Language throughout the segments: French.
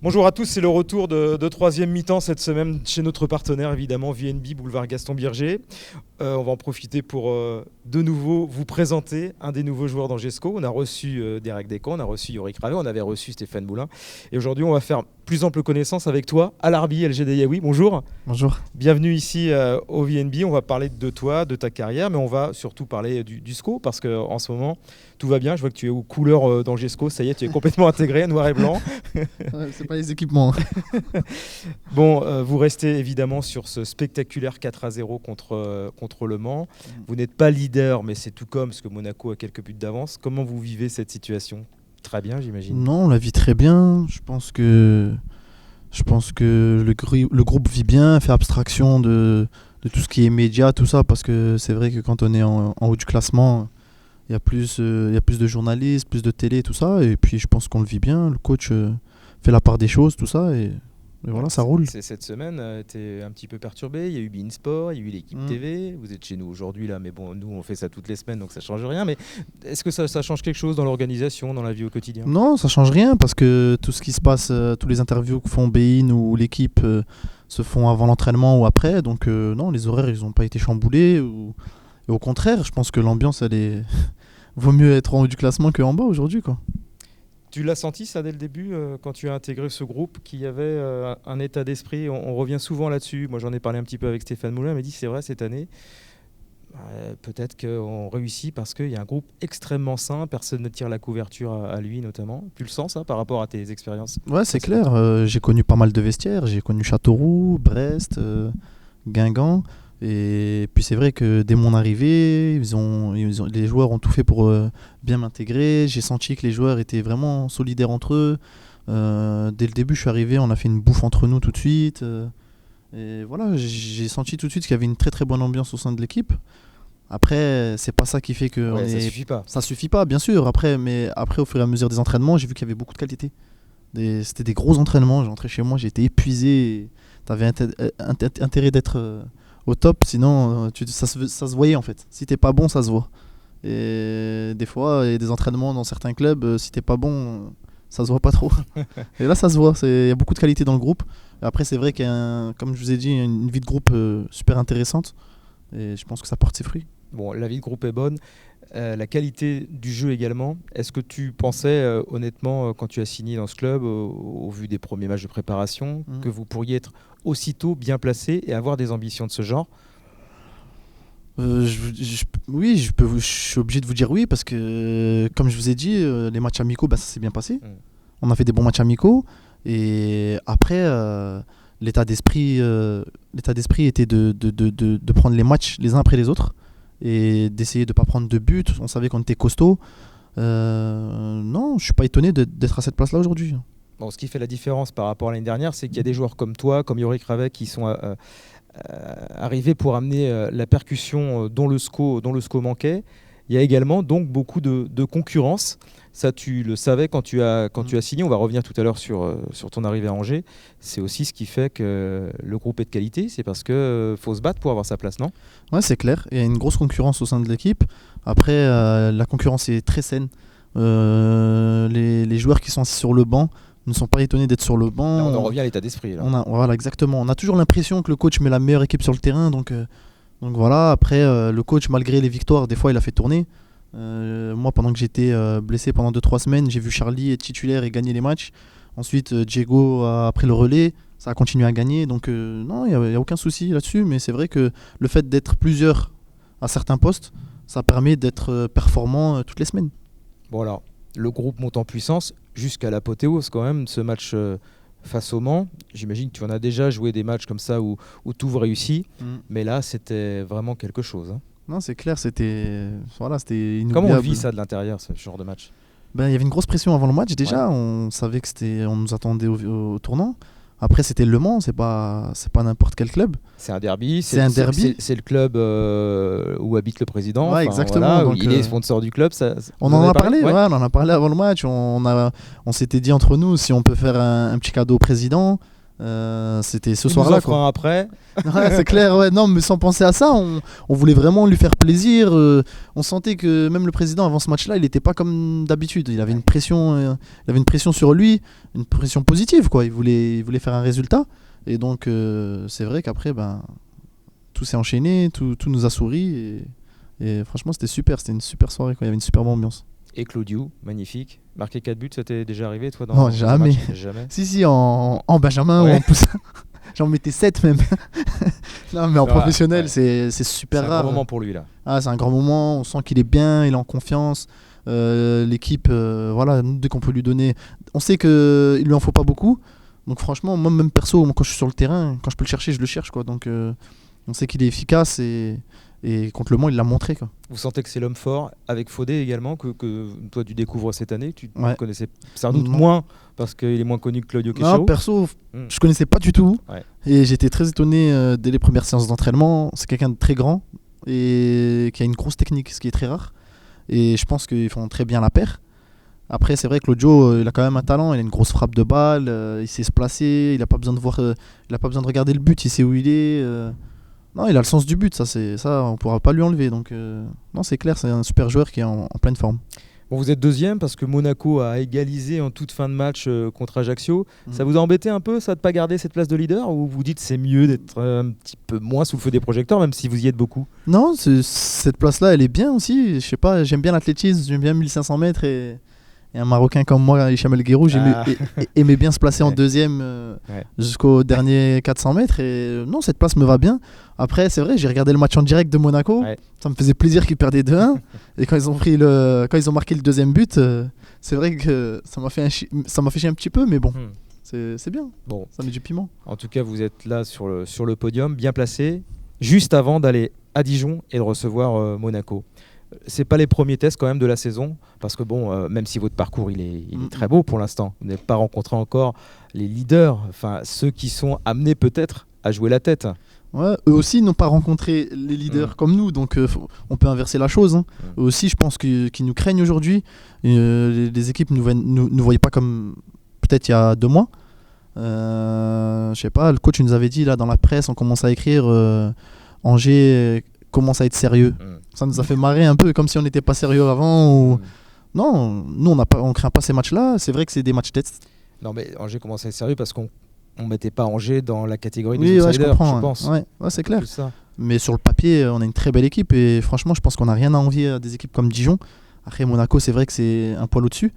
Bonjour à tous, c'est le retour de troisième mi-temps cette semaine chez notre partenaire évidemment VNB Boulevard Gaston Birger. On va en profiter pour de nouveau vous présenter un des nouveaux joueurs d'Angesco. On a reçu Derek Descamps, on a reçu Yorick Ravet, on avait reçu Stéphane Moulin. Et aujourd'hui on va faire plus ample connaissance avec toi, Alarbi LGD Yaoui. Bonjour. Bonjour. Bienvenue ici au VNB. On va parler de toi, de ta carrière, mais on va surtout parler du SCO parce qu'en ce moment tout va bien. Je vois que tu es aux couleurs d'Angesco, ça y est, tu es complètement intégré, noir et blanc. Ouais, c'est pas les équipements. Bon, vous restez évidemment sur ce spectaculaire 4-0 contre Le Mans. Vous n'êtes pas leader, mais c'est tout comme parce que Monaco a quelques buts d'avance. Comment vous vivez cette situation ? Très bien, j'imagine. Non, on la vit très bien. Je pense que le groupe vit bien, fait abstraction de tout ce qui est média, tout ça, parce que c'est vrai que quand on est en haut du classement, il y a plus de journalistes, plus de télé, tout ça. Et puis je pense qu'on le vit bien. Le coach fait la part des choses, tout ça. Et voilà, ça roule. Cette semaine était un petit peu perturbée. Il y a eu Beansport, il y a eu l'équipe TV. Vous êtes chez nous aujourd'hui, là, mais bon, nous, on fait ça toutes les semaines, donc ça ne change rien. Mais est-ce que ça change quelque chose dans l'organisation, dans la vie au quotidien ? Non, ça change rien, parce que tout ce qui se passe, tous les interviews que font Bein ou l'équipe se font avant l'entraînement ou après. Donc non, les horaires, ils n'ont pas été chamboulés. Et au contraire, je pense que l'ambiance, elle est... vaut mieux être en haut du classement qu'en bas aujourd'hui, quoi. Tu l'as senti ça dès le début quand tu as intégré ce groupe, qu'il y avait un état d'esprit, on revient souvent là-dessus. Moi j'en ai parlé un petit peu avec Stéphane Moulin, il m'a dit c'est vrai cette année, peut-être qu'on réussit parce qu'il y a un groupe extrêmement sain, personne ne tire la couverture à lui notamment. Tu le sens ça par rapport à tes expériences ? Ouais, c'est clair, j'ai connu pas mal de vestiaires, j'ai connu Châteauroux, Brest, Guingamp. Et puis c'est vrai que dès mon arrivée, les joueurs ont tout fait pour bien m'intégrer. J'ai senti que les joueurs étaient vraiment solidaires entre eux. Dès le début, je suis arrivé, on a fait une bouffe entre nous tout de suite. Et voilà, j'ai senti tout de suite qu'il y avait une très très bonne ambiance au sein de l'équipe. Après, c'est pas ça qui fait que ça suffit pas. Ça suffit pas, bien sûr. Mais après, au fur et à mesure des entraînements, j'ai vu qu'il y avait beaucoup de qualité. C'était des gros entraînements. J'entrais chez moi, j'étais épuisé. T'avais intérêt d'être au top, sinon ça se voyait en fait. Si t'es pas bon, ça se voit. Et des fois, il y a des entraînements dans certains clubs, si t'es pas bon, ça se voit pas trop. Et là, ça se voit. Il y a beaucoup de qualité dans le groupe. Et après, c'est vrai qu'il y a, comme je vous ai dit, une vie de groupe super intéressante. Et je pense que ça porte ses fruits. Bon, la vie de groupe est bonne. La qualité du jeu également. Est-ce que tu pensais honnêtement quand tu as signé dans ce club, au vu des premiers matchs de préparation, que vous pourriez être aussitôt bien placé et avoir des ambitions de ce genre ? Oui, je suis obligé de vous dire oui parce que, comme je vous ai dit, les matchs amicaux, ça s'est bien passé. On a fait des bons matchs amicaux et après, l'état d'esprit était de prendre les matchs les uns après les autres et d'essayer de ne pas prendre de buts. On savait qu'on était costaud. Non, je ne suis pas étonné d'être à cette place-là aujourd'hui. Bon, ce qui fait la différence par rapport à l'année dernière, c'est qu'il y a des joueurs comme toi, comme Yorick Ravet, qui sont arrivés pour amener la percussion dont le SCO manquait. Il y a également donc beaucoup de concurrence. Ça, tu le savais quand tu as signé. On va revenir tout à l'heure sur ton arrivée à Angers. C'est aussi ce qui fait que le groupe est de qualité. C'est parce qu'il faut se battre pour avoir sa place, non ? Ouais, c'est clair. Il y a une grosse concurrence au sein de l'équipe. Après, la concurrence est très saine. Les joueurs qui sont assis sur le banc ne sont pas étonnés d'être sur le banc. Là, on en revient à l'état d'esprit. Voilà, exactement. On a toujours l'impression que le coach met la meilleure équipe sur le terrain. Donc voilà, après, le coach, malgré les victoires, des fois, il a fait tourner. Moi, pendant que j'étais blessé pendant 2-3 semaines, j'ai vu Charlie être titulaire et gagner les matchs. Ensuite, Diego a pris le relais. Ça a continué à gagner. Donc non, il n'y a aucun souci là-dessus. Mais c'est vrai que le fait d'être plusieurs à certains postes, ça permet d'être performant toutes les semaines. Bon alors, le groupe monte en puissance jusqu'à l'apothéose quand même, ce match face au Mans. J'imagine que tu en as déjà joué des matchs comme ça où tout vous réussit, mais là c'était vraiment quelque chose. Non, c'est clair, c'était inoubliable. Comment on vit ça de l'intérieur, ce genre de match ? Il y avait une grosse pression avant le match déjà, on savait que on nous attendait au tournant. Après, c'était Le Mans, c'est pas n'importe quel club. C'est un derby. C'est le club où habite le président. Ouais, exactement. Voilà, donc, il est sponsor du club. On en a parlé. Ouais. On en a parlé avant le match. On s'était dit entre nous si on peut faire un petit cadeau au président. C'était ce Il soir-là. nous en fera un après. Ouais, c'est clair, ouais. Non, mais sans penser à ça, on voulait vraiment lui faire plaisir. On sentait que même le président, avant ce match-là, il n'était pas comme d'habitude. Il avait une pression, il avait une pression sur lui, une pression positive, quoi. Il voulait faire un résultat. Et donc, c'est vrai qu'après, tout s'est enchaîné, tout nous a souri. Et franchement, c'était super. C'était une super soirée, quoi. Il y avait une superbe ambiance. Et Claudio, magnifique. Marquer 4 buts, ça t'est déjà arrivé, toi, Non, dans jamais. un match? Jamais. Si, en Benjamin Ouais. ou en poussin. J'en mettais 7 même. Non, mais en professionnel, ouais. c'est super C'est un rare. grand moment pour lui, là. Ah, c'est un grand moment, on sent qu'il est bien, il est en confiance. L'équipe, voilà, nous, dès qu'on peut lui donner. On sait qu'il lui en faut pas beaucoup. Donc franchement, moi même perso, quand je suis sur le terrain, quand je peux le chercher, je le cherche, quoi. Donc on sait qu'il est efficace et contre Le Mans, il l'a montré, quoi. Vous sentez que c'est l'homme fort, avec Fodé également, que toi tu découvres cette année. Tu Ouais. connaissais sans doute Non. moins, parce qu'il est moins connu que Claudio Non, Queijo. perso, je connaissais pas du tout. Ouais. Et j'étais très étonné dès les premières séances d'entraînement. C'est quelqu'un de très grand et qui a une grosse technique, ce qui est très rare. Et je pense qu'ils font très bien la paire. Après, c'est vrai que Claudio, il a quand même un talent. Il a une grosse frappe de balle. Il sait se placer. Il n'a pas besoin de voir. Il a pas besoin de regarder le but. Il sait où il est. Non, il a le sens du but. Ça, on pourra pas lui enlever. Donc, non, c'est clair. C'est un super joueur qui est en pleine forme. Bon, vous êtes deuxième parce que Monaco a égalisé en toute fin de match contre Ajaccio. Ça vous a embêté un peu, ça, de ne pas garder cette place de leader, ou vous dites c'est mieux d'être un petit peu moins sous le feu des projecteurs, même si vous y êtes beaucoup? Non, cette place-là, elle est bien aussi. Je sais pas, j'aime bien l'athlétisme, j'aime bien 1500 mètres et un Marocain comme moi, Hicham El Guerrou, aimait bien se placer en deuxième jusqu'au dernier 400 mètres. Et non, cette place me va bien. Après, c'est vrai, j'ai regardé le match en direct de Monaco. Ouais. Ça me faisait plaisir qu'ils perdaient 2-1. Et quand ils ont marqué le deuxième but, c'est vrai que ça m'a fait chier un petit peu, mais bon, c'est bien. Bon. Ça met du piment. En tout cas, vous êtes là sur le podium, bien placé, juste avant d'aller à Dijon et de recevoir Monaco. C'est pas les premiers tests quand même de la saison, parce que bon, même si votre parcours il est très beau pour l'instant, vous n'avez pas rencontré encore les leaders, enfin ceux qui sont amenés peut-être à jouer la tête. Ouais, eux aussi n'ont pas rencontré les leaders comme nous, donc on peut inverser la chose. Hein. Eux aussi, je pense qu'ils nous craignent aujourd'hui. Les équipes ne nous voyaient pas comme peut-être il y a 2 mois. Je sais pas, le coach nous avait dit là dans la presse, on commence à écrire Angers commence à être sérieux. Ça nous a fait marrer un peu, comme si on n'était pas sérieux avant. Ou... Non, nous on craint pas ces matchs-là. C'est vrai que c'est des matchs test. Non, mais Angers commence à être sérieux parce qu'on mettait pas Angers dans la catégorie des outsiders, je pense. Ouais, c'est clair. Mais sur le papier, on a une très belle équipe et franchement, je pense qu'on n'a rien à envier à des équipes comme Dijon. Après, Monaco, c'est vrai que c'est un poil au-dessus.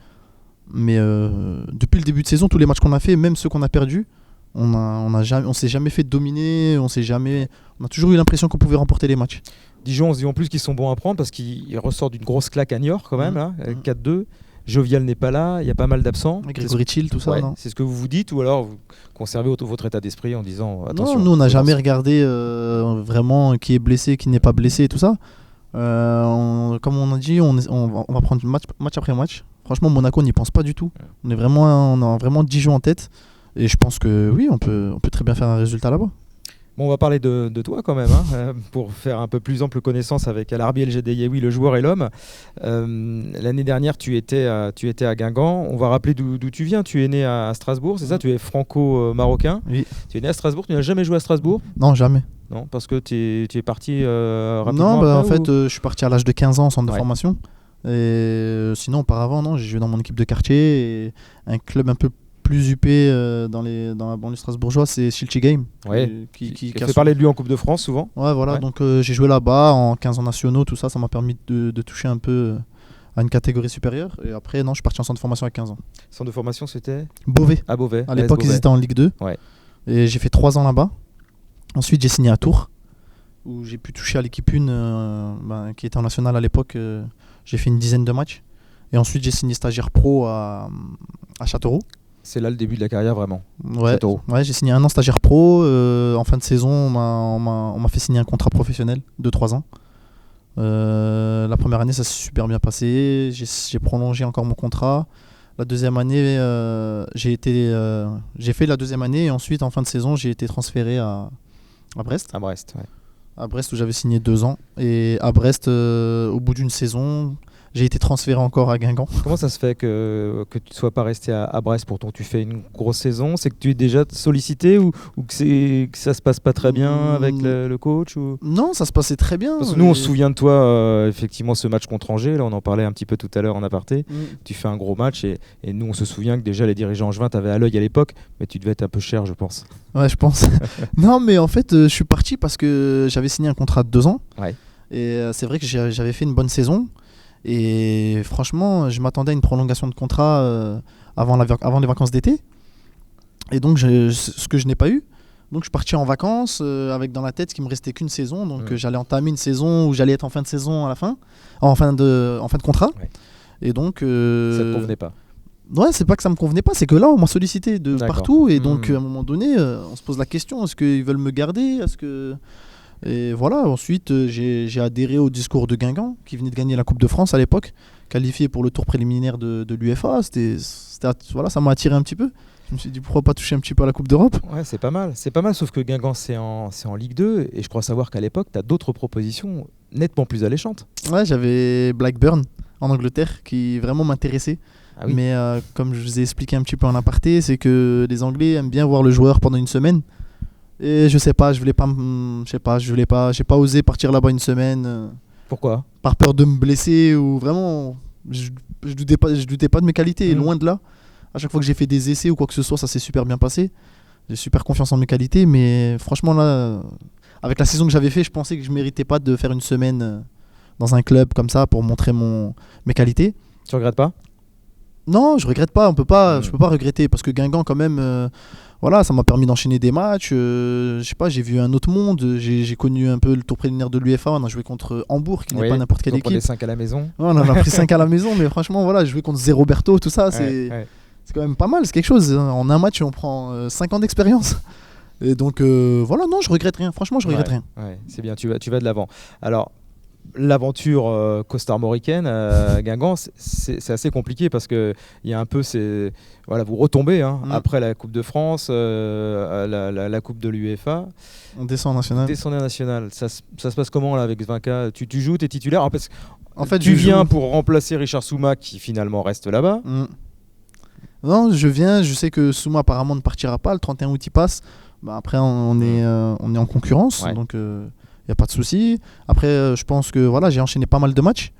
Mais depuis le début de saison, tous les matchs qu'on a fait, même ceux qu'on a perdus, on s'est jamais fait dominer, on a toujours eu l'impression qu'on pouvait remporter les matchs. Dijon, on se dit en plus qu'ils sont bons à prendre parce qu'ils ressortent d'une grosse claque à Niort quand même, là, 4-2. Jovial n'est pas là, il y a pas mal d'absents. Grégory Chill, tout ça, non ? C'est ce que vous vous dites, ou alors vous conservez votre état d'esprit en disant attention. Non, nous on n'a jamais regardé vraiment qui est blessé, qui n'est pas blessé, tout ça. Comme on a dit, on va prendre match après match. Franchement, Monaco, on n'y pense pas du tout. On a vraiment Dijon en tête. Et je pense que oui, on peut très bien faire un résultat là-bas. Bon, on va parler de toi quand même, pour faire un peu plus ample connaissance avec Alarbi El Jedeyaoui, le joueur et l'homme. L'année dernière, tu étais à Guingamp. On va rappeler d'où tu viens. Tu es né à Strasbourg, c'est ça ? Tu es franco-marocain. Oui. Tu es né à Strasbourg. Tu n'as jamais joué à Strasbourg ? Non, jamais. Non, parce que tu es parti rapidement. Non, en fait, je suis parti à l'âge de 15 ans en centre de formation. Et sinon, auparavant, non, j'ai joué dans mon équipe de quartier et un club un peu plus huppé dans la banlieue strasbourgeoise, c'est Chilchi Game. Qui a fait parler de lui en Coupe de France souvent. Ouais, voilà. Ouais. Donc j'ai joué là-bas en 15 ans nationaux, tout ça, ça m'a permis de toucher un peu à une catégorie supérieure. Et après, non, je suis parti en centre de formation à 15 ans. Centre de formation, c'était Beauvais. À Beauvais. À l'époque, ils étaient en Ligue 2. Ouais. Et j'ai fait 3 ans là-bas. Ensuite, j'ai signé à Tours, où j'ai pu toucher à l'équipe 1, qui était en national à l'époque. J'ai fait une dizaine de matchs. Et ensuite, j'ai signé stagiaire pro à Châteauroux. C'est là le début de la carrière vraiment. Ouais, j'ai signé 1 an stagiaire pro. En fin de saison, on m'a fait signer un contrat professionnel de 3 ans. La première année, ça s'est super bien passé. J'ai prolongé encore mon contrat. La deuxième année, j'ai fait la deuxième année et ensuite, en fin de saison, j'ai été transféré à Brest. À Brest, ouais. À Brest où j'avais signé 2 ans. Et à Brest, au bout d'une saison, j'ai été transféré encore à Guingamp. Comment ça se fait que tu ne sois pas resté à Brest? Pourtant, tu fais une grosse saison. C'est que tu es déjà sollicité ou que ça se passe pas très bien avec le coach ou... Non, ça se passait très bien. Parce que nous, on se souvient de toi, effectivement, ce match contre Angers. Là, on en parlait un petit peu tout à l'heure en aparté. Tu fais un gros match et nous, on se souvient que déjà les dirigeants angevins t'avaient à l'œil à l'époque, mais tu devais être un peu cher, je pense. Ouais, je pense. Non, mais en fait, je suis parti parce que j'avais signé un contrat de 2 ans. Ouais. Et c'est vrai que j'avais fait une bonne saison. Et franchement, je m'attendais à une prolongation de contrat avant les vacances d'été. Et donc, ce que je n'ai pas eu. Donc, je suis parti en vacances avec dans la tête qu'il me restait qu'une saison. Donc, j'allais entamer une saison où j'allais être en fin de saison à la fin, en fin de contrat. Ouais. Et donc, Ça te convenait pas? Ouais, c'est pas que ça me convenait pas, c'est que là, on m'a sollicité de partout. Et donc, à un moment donné, on se pose la question, est-ce qu'ils veulent me garder? Et voilà, ensuite j'ai adhéré au discours de Guingamp qui venait de gagner la Coupe de France à l'époque, qualifié pour le tour préliminaire de l'UEFA. Voilà, ça m'a attiré un petit peu. Je me suis dit pourquoi pas toucher un petit peu à la Coupe d'Europe. Ouais, c'est pas mal, sauf que Guingamp c'est en Ligue 2 et je crois savoir qu'à l'époque tu as d'autres propositions nettement plus alléchantes. Ouais, j'avais Blackburn en Angleterre qui vraiment m'intéressait. Ah oui. Mais comme je vous ai expliqué un petit peu en aparté, c'est que les Anglais aiment bien voir le joueur pendant une semaine. Et je sais pas, j'ai pas osé partir là-bas une semaine. Pourquoi? Par peur de me blesser ou vraiment, je doutais pas de mes qualités, loin de là. À chaque fois que j'ai fait des essais ou quoi que ce soit, ça s'est super bien passé. J'ai super confiance en mes qualités, mais franchement là, avec la saison que j'avais fait, je pensais que je méritais pas de faire une semaine dans un club comme ça pour montrer mes qualités. Tu regrettes pas? Non, je regrette pas, je peux pas regretter parce que Guingamp quand même, voilà, ça m'a permis d'enchaîner des matchs. Je sais pas, j'ai vu un autre monde, j'ai connu un peu le tour préliminaire de l'UEFA. On a joué contre Hambourg, qui n'est pas n'importe quelle équipe. On a pris 5 à la maison. Ouais, on en a pris 5 à la maison, mais franchement, voilà, jouer contre Zé Roberto, tout ça, c'est quand même pas mal, c'est quelque chose. En un match, on prend 5 ans d'expérience. Et donc, voilà, non, je regrette rien. Franchement, je regrette rien. Ouais, c'est bien, tu vas de l'avant. Alors, l'aventure costarmoricaine à Guingamp, c'est assez compliqué parce qu'il y a un peu vous retombez après la Coupe de France, la Coupe de l'UEFA. On descend en national. Descendez en national. Ça se passe comment là avec Svinka? Tu joues, tu es titulaire? En fait, tu viens pour remplacer Richard Souma qui finalement reste là-bas. Non, je viens, je sais que Souma apparemment ne partira pas, le 31 août il passe. Bah, après on est en concurrence, donc il n'y a pas de souci. Après, je pense que voilà, j'ai enchaîné pas mal de matchs.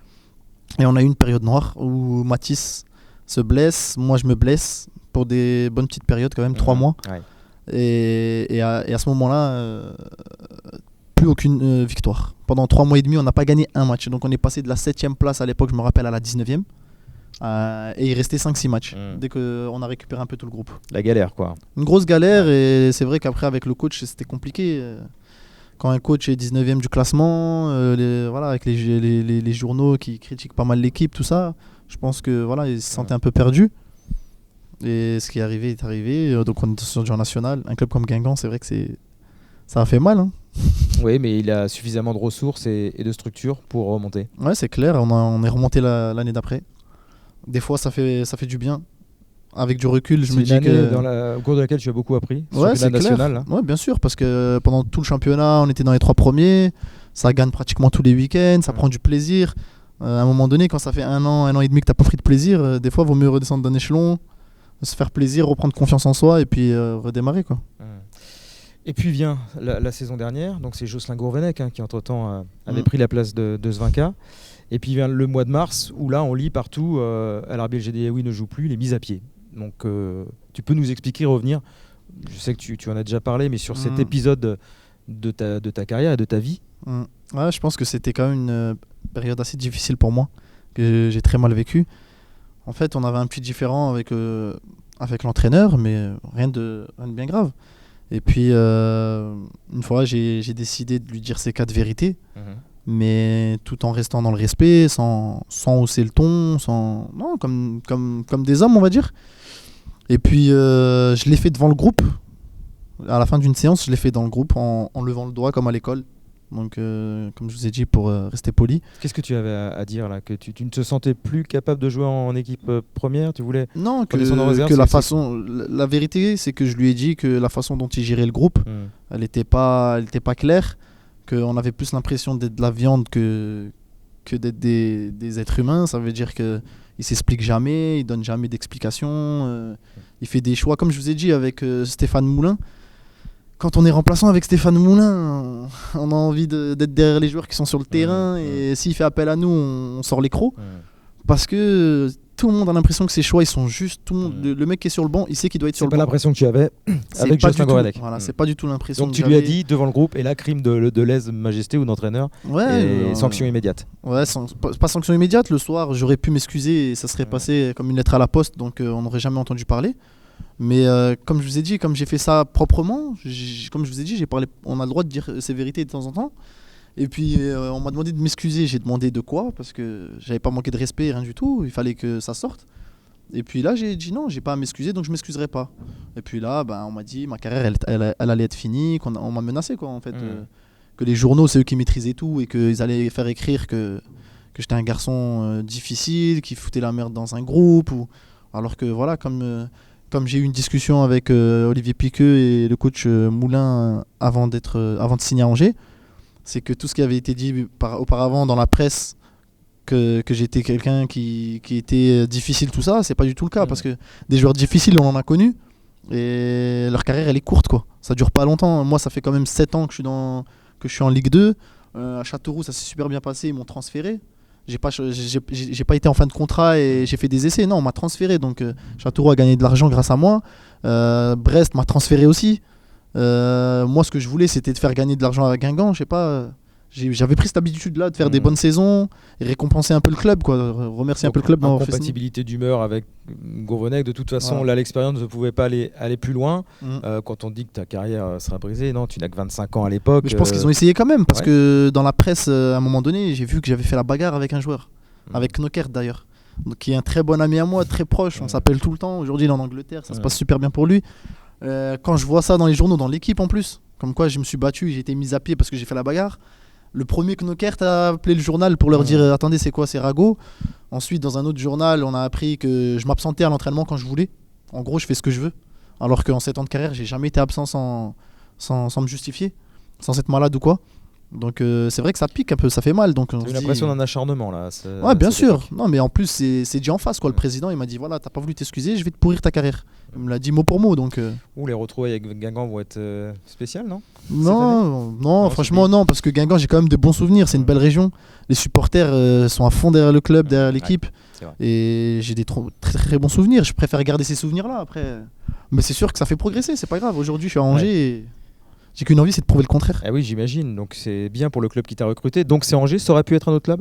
Et on a eu une période noire où Mathis se blesse, moi je me blesse pour des bonnes petites périodes quand même, 3 mois. Ouais. Et à ce moment-là, plus aucune victoire. Pendant 3 mois et demi, on n'a pas gagné un match. Donc on est passé de la 7ème place à l'époque, je me rappelle, à la 19ème. Et il restait 5-6 matchs dès qu'on a récupéré un peu tout le groupe. La galère quoi. Une grosse galère et c'est vrai qu'après avec le coach c'était compliqué. Quand un coach est 19ème du classement, avec les journaux qui critiquent pas mal l'équipe, tout ça, je pense que voilà, il se sentait un peu perdu. Et ce qui est arrivé. Donc on est sur le national. Un club comme Guingamp, c'est vrai que ça a fait mal. Hein. Oui, mais il a suffisamment de ressources et de structures pour remonter. Ouais, c'est clair. On est remonté l'année d'après. Des fois, ça fait du bien. Avec du recul, je me dis que au cours de laquelle tu as beaucoup appris. Ouais, c'est national. Ouais, bien sûr, parce que pendant tout le championnat, on était dans les 3 premiers. Ça gagne pratiquement tous les week-ends. Ça prend du plaisir. À un moment donné, quand ça fait 1 an et demi que t'as pas pris de plaisir, des fois, il vaut mieux redescendre d'un échelon, se faire plaisir, reprendre confiance en soi et puis redémarrer quoi. Et puis vient la saison dernière, donc c'est Jocelyn Gourvenec qui entre-temps avait pris la place de Svinka. Et puis vient le mois de mars où là on lit partout El Arbi El Gedeaoui ne joue plus, il est mis à pied. Donc tu peux nous expliquer, revenir, je sais que tu en as déjà parlé, mais sur cet épisode de ta carrière et de ta vie. Ouais, je pense que c'était quand même une période assez difficile pour moi, que j'ai très mal vécu. En fait, on avait un petit différend avec l'entraîneur, mais rien de bien grave. Et puis, une fois, j'ai décidé de lui dire ces 4 vérités, mais tout en restant dans le respect, sans hausser le ton, comme des hommes, on va dire. Et puis, je l'ai fait devant le groupe. À la fin d'une séance, je l'ai fait dans le groupe en levant le doigt, comme à l'école. Donc, comme je vous ai dit, pour rester poli. Qu'est-ce que tu avais à dire là? Que tu ne te sentais plus capable de jouer en équipe première? Tu voulais Non, la vérité, c'est que je lui ai dit que la façon dont il gérait le groupe, elle était pas claire. Qu'on avait plus l'impression d'être de la viande que que d'être des êtres humains. Ça veut dire qu'il s'explique jamais, il donne jamais d'explication. Il fait des choix, comme je vous ai dit, avec Stéphane Moulin. Quand on est remplaçant avec Stéphane Moulin, on a envie d'être derrière les joueurs qui sont sur le terrain. Et s'il fait appel à nous, on sort l'écrou. Parce que tout le monde a l'impression que ses choix ils sont justes. Tout le monde, le mec qui est sur le banc, il sait qu'il doit être sur le banc. C'est pas l'impression que tu avais avec Jocelyn Gourvenec. Voilà, c'est pas du tout l'impression. Donc tu lui as dit devant le groupe, et là, crime de lèse-majesté ou d'entraîneur, et sanction immédiate. Ouais, pas sanction immédiate. Le soir, j'aurais pu m'excuser et ça serait passé comme une lettre à la poste, donc on n'aurait jamais entendu parler. Mais comme je vous ai dit, comme j'ai fait ça proprement, comme je vous ai dit, on a le droit de dire ses vérités de temps en temps. Et puis on m'a demandé de m'excuser. J'ai demandé de quoi, parce que j'avais pas manqué de respect, rien du tout. Il fallait que ça sorte. Et puis là, j'ai dit non, j'ai pas à m'excuser, donc je m'excuserai pas. Et puis là, on m'a dit ma carrière, elle allait être finie, on m'a menacé quoi, en fait, que les journaux, c'est eux qui maîtrisaient tout et qu'ils allaient faire écrire que j'étais un garçon difficile, qui foutait la merde dans un groupe. Alors que voilà, comme j'ai eu une discussion avec Olivier Piqueux et le coach Moulin avant de signer à Angers, c'est que tout ce qui avait été dit auparavant dans la presse, que j'étais quelqu'un qui était difficile, tout ça, c'est pas du tout le cas. Parce que des joueurs difficiles, on en a connu, et leur carrière, elle est courte, quoi. Ça dure pas longtemps. Moi, ça fait quand même 7 ans que je suis en Ligue 2. À Châteauroux, ça s'est super bien passé, ils m'ont transféré. J'ai pas été en fin de contrat et j'ai fait des essais. Non, on m'a transféré. Donc Châteauroux a gagné de l'argent grâce à moi. Brest m'a transféré aussi. Moi, ce que je voulais, c'était de faire gagner de l'argent à Guingamp. Je sais pas. J'avais pris cette habitude-là de faire des bonnes saisons et récompenser un peu le club, quoi. Remercier un peu le club. Incompatibilité d'humeur avec Gourvenec. De toute façon, là, l'expérience ne pouvait pas aller plus loin. Quand on dit que ta carrière sera brisée, non, tu n'as que 25 ans à l'époque. Mais je pense qu'ils ont essayé quand même, parce que dans la presse, à un moment donné, j'ai vu que j'avais fait la bagarre avec un joueur, avec Knockert d'ailleurs, donc, qui est un très bon ami à moi, très proche. On s'appelle tout le temps. Aujourd'hui, il est en Angleterre, ça se passe super bien pour lui. Quand je vois ça dans les journaux, dans l'équipe en plus, comme quoi je me suis battu, j'ai été mis à pied parce que j'ai fait la bagarre. Le premier Knockert a appelé le journal pour leur dire attendez, c'est quoi, c'est Rago. Ensuite, dans un autre journal, on a appris que je m'absentais à l'entraînement quand je voulais. En gros, je fais ce que je veux. Alors qu'en 7 ans de carrière, j'ai jamais été absent sans me justifier, sans être malade ou quoi. Donc c'est vrai que ça pique un peu, ça fait mal. Donc j'ai l'impression d'un acharnement là. Ouais, bien sûr. Non, mais en plus c'est dit en face quoi. Le président, il m'a dit voilà, t'as pas voulu t'excuser, je vais te pourrir ta carrière. Il me l'a dit mot pour mot, donc. Les retrouvailles avec Guingamp vont être spéciales, non? Non, franchement non, parce que Guingamp, j'ai quand même de bons souvenirs. C'est une belle région. Les supporters sont à fond derrière le club, derrière l'équipe, et j'ai des très très bons souvenirs. Je préfère garder ces souvenirs là après. Mais c'est sûr que ça fait progresser, c'est pas grave. Aujourd'hui, je suis à Angers. Et j'ai qu'une envie, c'est de prouver le contraire. Ah oui, j'imagine. Donc c'est bien pour le club qui t'a recruté. Donc c'est Angers, ça aurait pu être un autre club?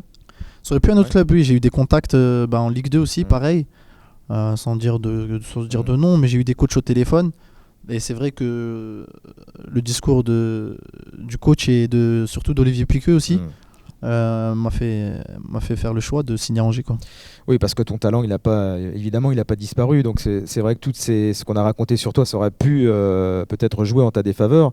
Ça aurait pu être un autre club, oui. J'ai eu des contacts en Ligue 2 aussi, pareil. Sans dire de nom, mais j'ai eu des coachs au téléphone. Et c'est vrai que le discours du coach et surtout d'Olivier Piqueux aussi m'a fait faire le choix de signer à Angers, quoi. Oui, parce que ton talent, il n'a pas disparu. Donc c'est vrai que ce qu'on a raconté sur toi, ça aurait pu peut-être jouer en ta défaveur.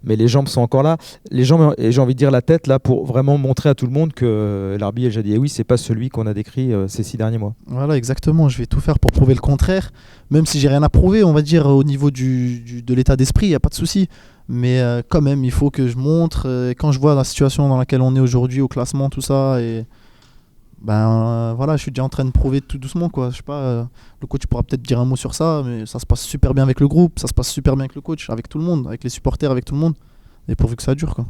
Mais les jambes sont encore là. Les jambes, et j'ai envie de dire la tête, là, pour vraiment montrer à tout le monde que l'Arbi El Jadiewi, c'est pas celui qu'on a décrit ces 6 derniers mois. Voilà, exactement. Je vais tout faire pour prouver le contraire. Même si j'ai rien à prouver, on va dire, au niveau de l'état d'esprit, il n'y a pas de souci. Mais quand même, il faut que je montre. Quand je vois la situation dans laquelle on est aujourd'hui, au classement, tout ça, et voilà, je suis déjà en train de prouver tout doucement, quoi. Je sais pas, le coach pourra peut-être dire un mot sur ça, mais ça se passe super bien avec le groupe, ça se passe super bien avec le coach, avec tout le monde, avec les supporters, avec tout le monde. Et pourvu que ça dure, quoi.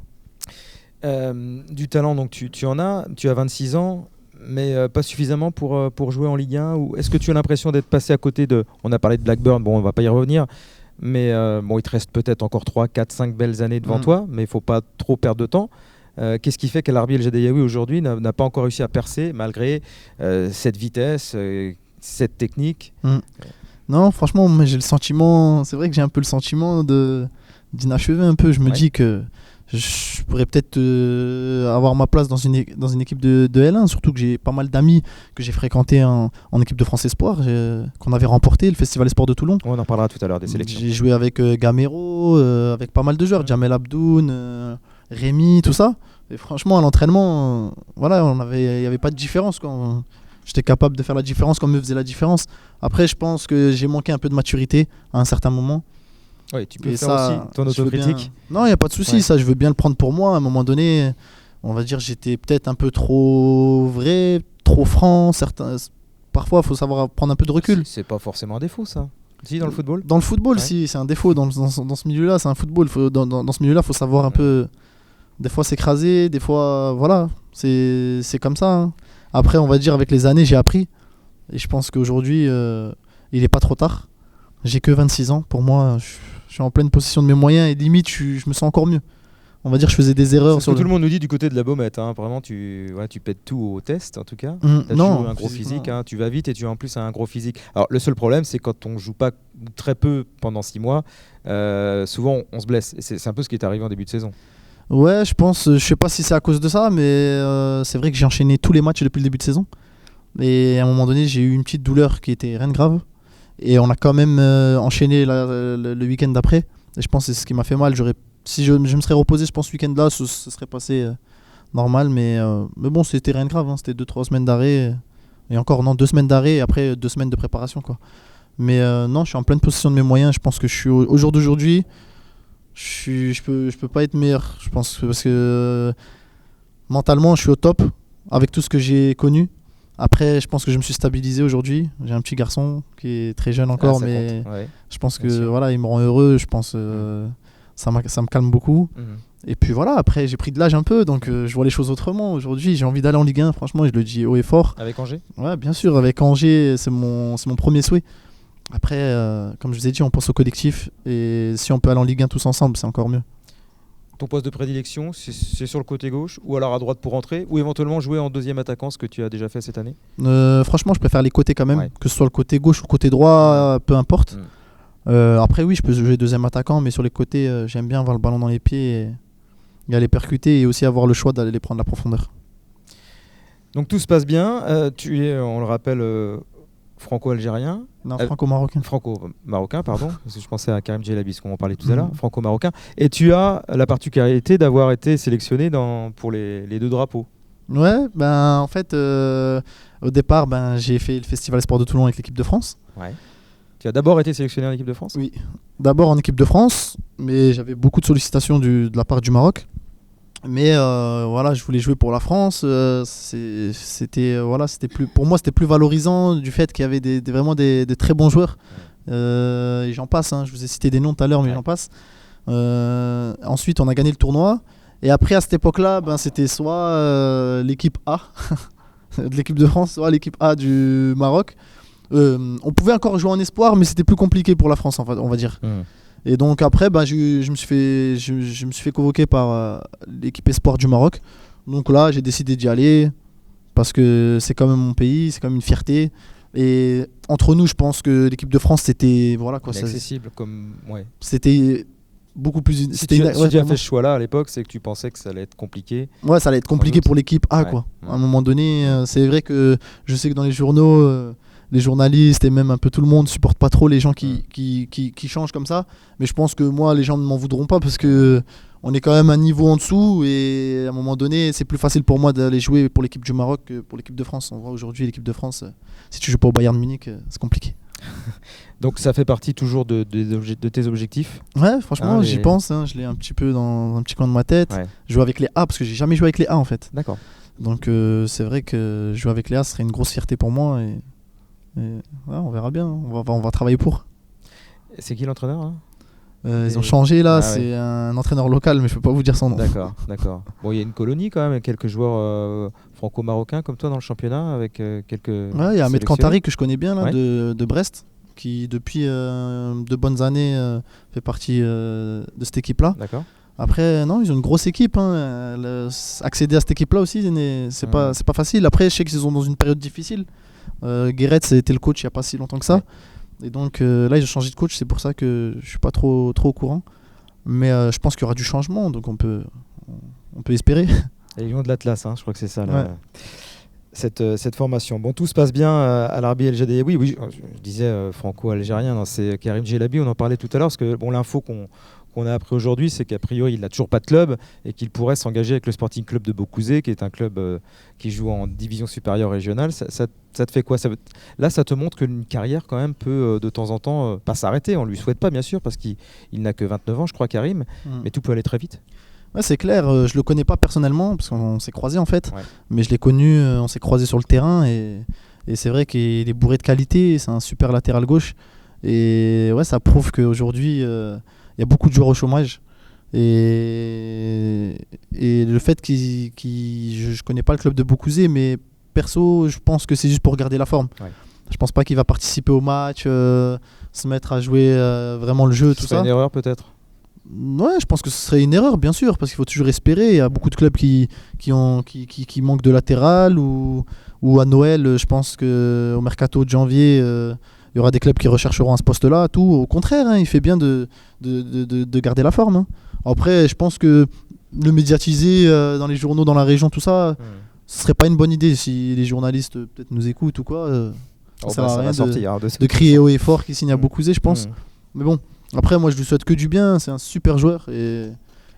Du talent, donc tu en as, tu as 26 ans, mais pas suffisamment pour jouer en Ligue 1, ou est-ce que tu as l'impression d'être passé à côté de... On a parlé de Blackburn, bon, on va pas y revenir, mais il te reste peut-être encore 3, 4, 5 belles années devant toi, mais il faut pas trop perdre de temps. Qu'est-ce qui fait qu'El-Arbi El Jadiewi aujourd'hui n'a pas encore réussi à percer malgré cette vitesse, cette technique? Non, franchement, moi, j'ai le sentiment, c'est vrai que j'ai un peu le sentiment d'inachevé un peu. Je me dis que je pourrais peut-être avoir ma place dans une équipe de L1, surtout que j'ai pas mal d'amis que j'ai fréquentés en équipe de France Espoir, qu'on avait remporté le Festival Espoir de Toulon. On en parlera tout à l'heure des sélections. J'ai joué avec Gamero, avec pas mal de joueurs, Jamel Abdoun, Rémi, tout ça. Et franchement, à l'entraînement, voilà, il n'y avait pas de différence, quoi. J'étais capable de faire la différence comme me faisait la différence. Après, je pense que j'ai manqué un peu de maturité à un certain moment. Oui, tu peux faire aussi ton autocritique. Non, il n'y a pas de souci, ça, je veux bien le prendre pour moi. À un moment donné, on va dire, j'étais peut-être un peu trop vrai, trop franc. Parfois, il faut savoir prendre un peu de recul. C'est pas forcément un défaut, ça. Si, dans le football. Dans le football, Ouais. si, c'est un défaut. Dans ce milieu-là, c'est un football. Dans ce milieu-là, il faut savoir un peu. Des fois s'écraser, des fois. Voilà, c'est comme ça. Hein. Après, on va dire, avec les années, j'ai appris. Et je pense qu'aujourd'hui, il n'est pas trop tard. J'ai que 26 ans. Pour moi, je suis en pleine possession de mes moyens et limite, je me sens encore mieux. On va dire que je faisais des erreurs. C'est ce que tout le monde nous dit du côté de la Baumette. Hein. Vraiment, tu pètes tout au test, en tout cas. Tu as non, toujours un gros physique. Hein. Tu vas vite et tu as en plus un gros physique. Alors, le seul problème, c'est quand on joue pas très peu pendant 6 mois, souvent on se blesse. Et c'est un peu ce qui est arrivé en début de saison. Ouais, je sais pas si c'est à cause de ça, mais c'est vrai que j'ai enchaîné tous les matchs depuis le début de saison. Et à un moment donné, j'ai eu une petite douleur qui était rien de grave. Et on a quand même enchaîné le week-end d'après. Et je pense que c'est ce qui m'a fait mal. Si je me serais reposé, je pense, ce week-end-là, ce serait passé normal. Mais bon, c'était rien de grave. Hein. C'était 2-3 semaines d'arrêt. Et encore, non, 2 semaines d'arrêt et après 2 semaines de préparation, quoi. Mais non, je suis en pleine possession de mes moyens. Je pense que je suis au jour d'aujourd'hui, je peux pas être meilleur. Je pense parce que mentalement, je suis au top avec tout ce que j'ai connu. Après, je pense que je me suis stabilisé aujourd'hui. J'ai un petit garçon qui est très jeune encore, mais ouais. je pense que voilà, il me rend heureux. Je pense ça me calme beaucoup. Et puis voilà, après, j'ai pris de l'âge un peu, donc je vois les choses autrement. Aujourd'hui, j'ai envie d'aller en Ligue 1, franchement, je le dis haut et fort. Avec Angers ? Ouais, bien sûr, avec Angers, c'est mon premier souhait. Après, comme je vous ai dit, on pense au collectif. Et si on peut aller en Ligue 1 tous ensemble, c'est encore mieux. Ton poste de prédilection, c'est sur le côté gauche ou alors à droite pour rentrer ou éventuellement jouer en deuxième attaquant, ce que tu as déjà fait cette année ? Franchement, je préfère les côtés quand même, Ouais. que ce soit le côté gauche ou le côté droit, peu importe. Après, oui, je peux jouer deuxième attaquant, mais sur les côtés, j'aime bien avoir le ballon dans les pieds et aller percuter et aussi avoir le choix d'aller prendre la profondeur. Donc tout se passe bien. Tu es, on le rappelle, franco-algérien. Non, franco-marocain. Franco-marocain, pardon, parce que je pensais à Karim Djelabi, ce qu'on en parlait tout à l'heure, franco-marocain. Et tu as la particularité d'avoir été sélectionné pour les 2 drapeaux. Ouais, ben en fait, au départ, j'ai fait le Festival Sport de Toulon avec l'équipe de France. Ouais. Tu as d'abord été sélectionné en équipe de France ? Oui, d'abord en équipe de France, mais j'avais beaucoup de sollicitations de la part du Maroc. Mais voilà, je voulais jouer pour la France. C'était pour moi, c'était plus valorisant du fait qu'il y avait vraiment des très bons joueurs. Et j'en passe. Hein, je vous ai cité des noms tout à l'heure, mais j'en passe. Ensuite, on a gagné le tournoi. Et après, à cette époque-là, c'était soit l'équipe A de l'équipe de France, soit l'équipe A du Maroc. On pouvait encore jouer en espoir, mais c'était plus compliqué pour la France, en fait, on va dire. Et donc après, je me suis fait convoquer par l'équipe espoir du Maroc. Donc là, j'ai décidé d'y aller parce que c'est quand même mon pays, c'est quand même une fierté. Et entre nous, je pense que l'équipe de France, c'était voilà quoi, accessible comme c'était beaucoup plus. Si tu as fait ce choix-là à l'époque, c'est que tu pensais que ça allait être compliqué. Ouais, ça allait être compliqué pour l'équipe A, quoi. À un moment donné, c'est vrai que je sais que dans les journaux. Les journalistes et même un peu tout le monde supportent pas trop les gens qui changent comme ça. Mais je pense que moi, les gens ne m'en voudront pas parce que on est quand même un niveau en dessous et à un moment donné, c'est plus facile pour moi d'aller jouer pour l'équipe du Maroc que pour l'équipe de France. On voit aujourd'hui l'équipe de France, si tu joues pas au Bayern Munich, c'est compliqué. Donc ça fait partie toujours de tes objectifs ? Ouais, franchement, j'y pense. Hein, je l'ai un petit peu dans un petit coin de ma tête. Ouais. Jouer avec les A parce que j'ai jamais joué avec les A en fait. D'accord. Donc c'est vrai que jouer avec les A serait une grosse fierté pour moi et ouais, on verra bien, on va travailler pour. C'est qui l'entraîneur hein ils ont changé là, c'est un entraîneur local, mais je peux pas vous dire son nom. D'accord. Bon, il y a une colonie quand même, avec quelques joueurs franco-marocains comme toi dans le championnat, avec quelques. Ouais, il y a Ahmed Kantari que je connais bien là, ouais. de Brest, qui depuis de bonnes années fait partie de cette équipe-là. D'accord. Après, non, ils ont une grosse équipe. Hein. Accéder à cette équipe-là aussi, c'est pas facile. Après, je sais qu'ils sont dans une période difficile. Guéret, c'était le coach il n'y a pas si longtemps que ça. Ouais. Et donc là, ils ont changé de coach, c'est pour ça que je suis pas trop au courant. Mais je pense qu'il y aura du changement, donc on peut espérer. Et les Lions de l'Atlas, hein, je crois que c'est ça. Là, cette formation. Bon, tout se passe bien à l'Arbi El Jadé. Oui, je disais franco-algérien, c'est Karim Djelabi, on en parlait tout à l'heure, parce que bon, l'info qu'on a appris aujourd'hui, c'est qu'a priori, il n'a toujours pas de club et qu'il pourrait s'engager avec le Sporting Club de Beaucouzé, qui est un club qui joue en division supérieure régionale. Ça te fait quoi ? Là, ça te montre qu'une carrière, quand même, peut de temps en temps pas s'arrêter. On ne lui souhaite pas, bien sûr, parce qu'il n'a que 29 ans, je crois, Karim, mais tout peut aller très vite. Ouais, c'est clair, je le connais pas personnellement parce qu'on s'est croisés en fait, Ouais. mais je l'ai connu, on s'est croisés sur le terrain et c'est vrai qu'il est bourré de qualité, c'est un super latéral gauche et ouais, ça prouve qu'aujourd'hui il y a beaucoup de joueurs au chômage et le fait je connais pas le club de Bokouzé, mais perso, je pense que c'est juste pour garder la forme. Ouais. Je pense pas qu'il va participer au match, se mettre à jouer vraiment le jeu, Ce tout serait ça. une erreur peut-être. Ouais, je pense que ce serait une erreur, bien sûr, parce qu'il faut toujours espérer. Il y a beaucoup de clubs qui manquent de latéral ou à Noël, je pense qu'au mercato de janvier, il y aura des clubs qui rechercheront à ce poste-là. Tout au contraire, hein, il fait bien de garder la forme. Hein. Après, je pense que le médiatiser dans les journaux, dans la région, tout ça, ce serait pas une bonne idée si les journalistes peut-être nous écoutent ou quoi. Ça sert à rien va sortir, hein, de crier haut et fort qu'il signe à Bokouzé, je pense. Mm. Mais bon, après, moi, je lui souhaite que du bien. C'est un super joueur. Et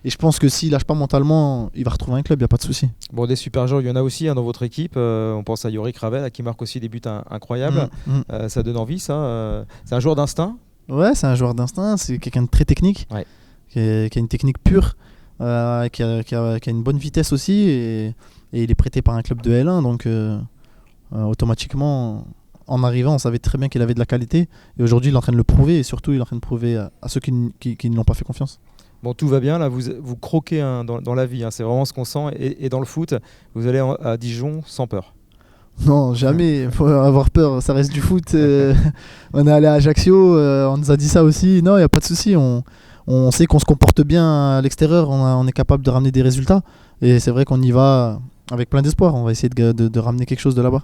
je pense que s'il lâche pas mentalement, il va retrouver un club, il n'y a pas de souci. Bon, des super joueurs, il y en a aussi hein, dans votre équipe. On pense à Yorick Ravel qui marque aussi des buts incroyables. Ça donne envie, ça. C'est un joueur d'instinct. Ouais, c'est un joueur d'instinct. C'est quelqu'un de très technique, Ouais. qui a une technique pure, qui a une bonne vitesse aussi. Et il est prêté par un club de L1. Donc, automatiquement, en arrivant, on savait très bien qu'il avait de la qualité. Et aujourd'hui, il est en train de le prouver. Et surtout, il est en train de prouver à ceux qui ne l'ont pas fait confiance. Bon, tout va bien, là, vous croquez hein, dans la vie, hein, c'est vraiment ce qu'on sent. Et dans le foot, vous allez à Dijon sans peur. Non, jamais. Il faut avoir peur, ça reste du foot. On est allé à Ajaccio, on nous a dit ça aussi. Non, il n'y a pas de souci. On sait qu'on se comporte bien à l'extérieur, on est capable de ramener des résultats. Et c'est vrai qu'on y va avec plein d'espoir. On va essayer de ramener quelque chose de là-bas.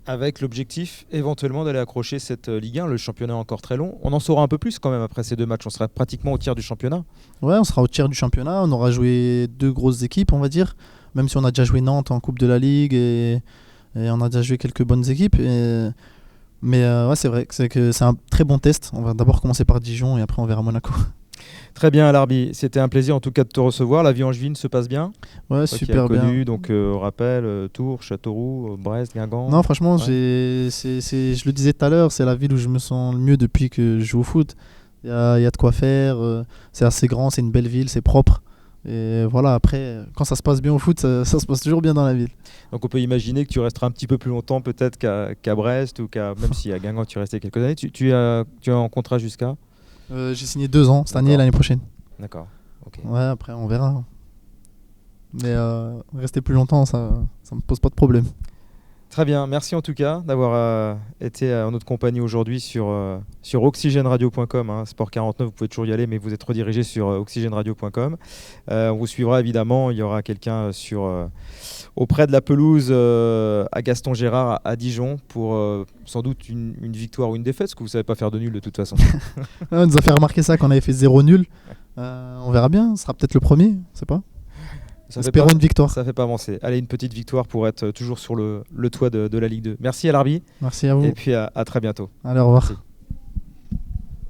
Avec l'objectif éventuellement d'aller accrocher cette Ligue 1, le championnat est encore très long. On en saura un peu plus quand même après ces 2 matchs, on sera pratiquement au tiers du championnat. Ouais, on sera au tiers du championnat, on aura joué 2 grosses équipes, on va dire. Même si on a déjà joué Nantes en Coupe de la Ligue et on a déjà joué quelques bonnes équipes. Mais ouais, c'est vrai que c'est un très bon test. On va d'abord commencer par Dijon et après on verra Monaco. Très bien, Larbi. C'était un plaisir en tout cas de te recevoir. La vie angevine se passe bien. Ouais, Toi super qui as bien. connu, donc on rappelle Tours, Châteauroux, Brest, Guingamp. Non, franchement, Ouais. je le disais tout à l'heure, c'est la ville où je me sens le mieux depuis que je joue au foot. Il y a de quoi faire, c'est assez grand, c'est une belle ville, c'est propre. Et voilà, après, quand ça se passe bien au foot, ça se passe toujours bien dans la ville. Donc on peut imaginer que tu resteras un petit peu plus longtemps peut-être qu'à Brest ou même si à Guingamp tu restais quelques années. Tu es en contrat jusqu'à. J'ai signé 2 ans, cette année et D'accord. l'année prochaine. D'accord. Ok. Ouais, après, on verra. Mais rester plus longtemps, ça me pose pas de problème. Très bien, merci en tout cas d'avoir été en notre compagnie aujourd'hui sur oxygenradio.com, hein, Sport 49, vous pouvez toujours y aller, mais vous êtes redirigé sur oxygenradio.com. On vous suivra évidemment, il y aura quelqu'un auprès de la pelouse à Gaston Gérard à Dijon pour sans doute une victoire ou une défaite, parce que vous ne savez pas faire de nul de toute façon. On nous a fait remarquer ça qu'on avait fait 0 nul. On verra bien, ce sera peut-être le premier, on sait pas. Espérons une victoire. Ça fait pas avancer. Allez, une petite victoire pour être toujours sur le toit de la Ligue 2. Merci à l'Arbi. Merci à vous. Et puis à très bientôt. Allez, au revoir. Merci.